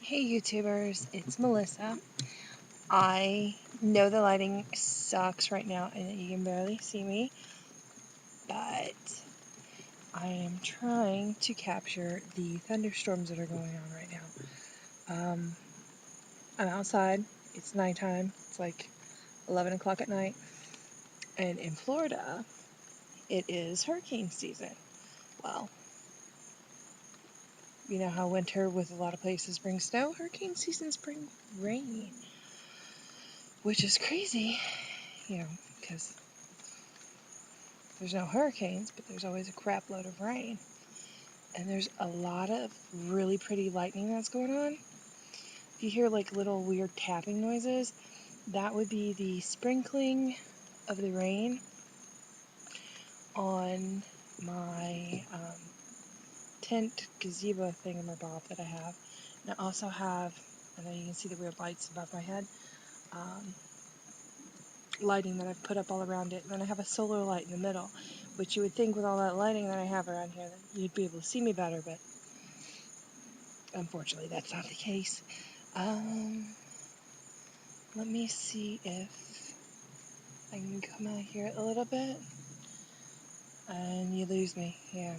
Hey YouTubers, it's Melissa. I know the lighting sucks right now and that you can barely see me, but I am trying to capture the thunderstorms that are going on right now. I'm outside, it's nighttime, it's like 11 o'clock at night, and in Florida, it is hurricane season. Well, you know how winter with a lot of places brings snow, hurricane seasons bring rain, which is crazy, because there's no hurricanes, but there's always a crap load of rain. And there's a lot of really pretty lightning that's going on. If you hear like little weird tapping noises, that would be the sprinkling of the rain on my tent gazebo thingamabob that I have. And I also have, I know you can see the weird lights above my head, lighting that I've put up all around it. And then I have a solar light in the middle, which you would think with all that lighting that I have around here that you'd be able to see me better, but unfortunately that's not the case. Let me see if I can come out here a little bit. And you lose me, yeah.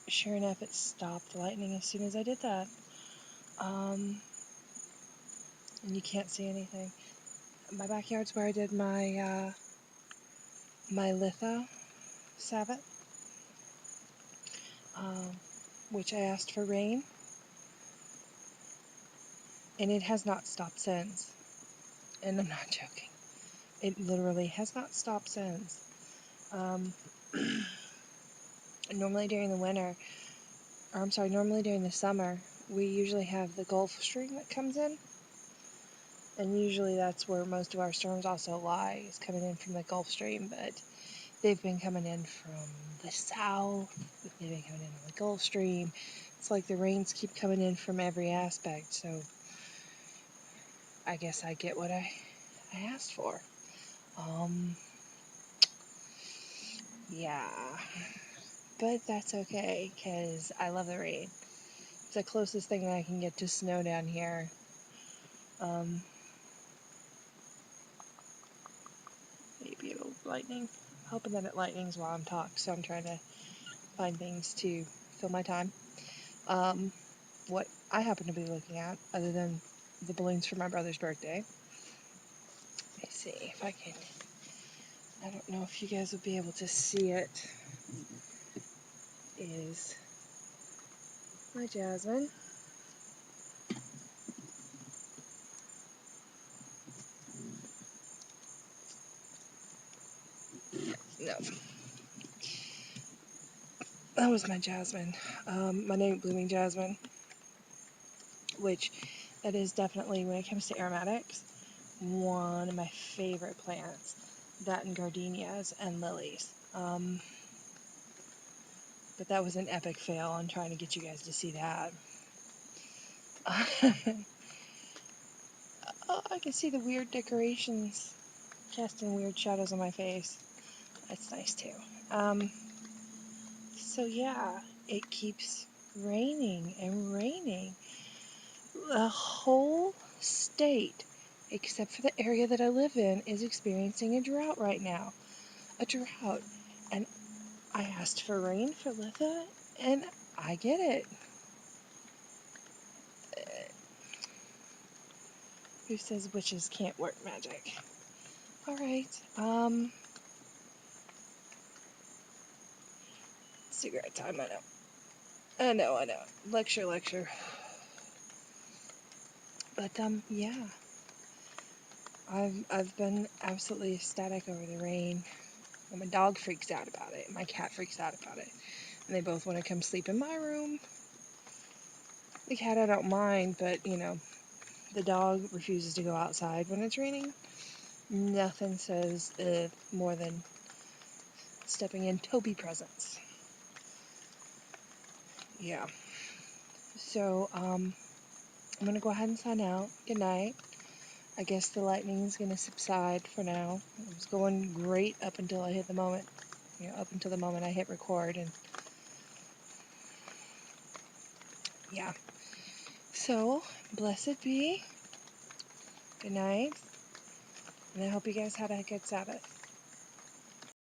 Sure enough, it stopped lightning as soon as I did that. And you can't see anything. My backyard's where I did my my litho Sabbath, which I asked for rain, and it has not stopped since. And I'm not joking. It literally has not stopped since. Normally during the winter, or I'm sorry, normally during the summer, we usually have the Gulf Stream that comes in. And usually that's where most of our storms also lie, is coming in from the Gulf Stream, but they've been coming in from the south, they've been coming in on the Gulf Stream. It's like the rains keep coming in from every aspect, so I guess I get what I asked for. Yeah, but that's okay, because I love the rain. It's the closest thing that I can get to snow down here. Maybe it'll lightning. I'm hoping that it lightnings while I'm talking, so I'm trying to find things to fill my time. What I happen to be looking at, other than the balloons for my brother's birthday, let me see if I can. I don't know if you guys will be able to see it. Is my jasmine. No, that was my jasmine. My name blooming jasmine, which that is definitely, when it comes to aromatics, one of my favorite plants. That and gardenias and lilies. But that was an epic fail on trying to get you guys to see that. Oh, I can see the weird decorations casting weird shadows on my face. That's nice too. So yeah, it keeps raining and raining. The whole state, except for the area that I live in, is experiencing a drought right now. A drought. And I asked for rain for Litha, and I get it. Who says witches can't work magic? Alright, cigarette time, I know. Lecture. But, yeah. I've been absolutely ecstatic over the rain. And my dog freaks out about it. My cat freaks out about it. And they both want to come sleep in my room. The cat I don't mind, but, the dog refuses to go outside when it's raining. Nothing says more than stepping in Toby presents. Yeah. So, I'm going to go ahead and sign out. Good night. I guess the lightning is going to subside for now. It was going great up until I hit the moment. Up until the moment I hit record, and yeah. So, blessed be. Good night. And I hope you guys had a good Sabbath.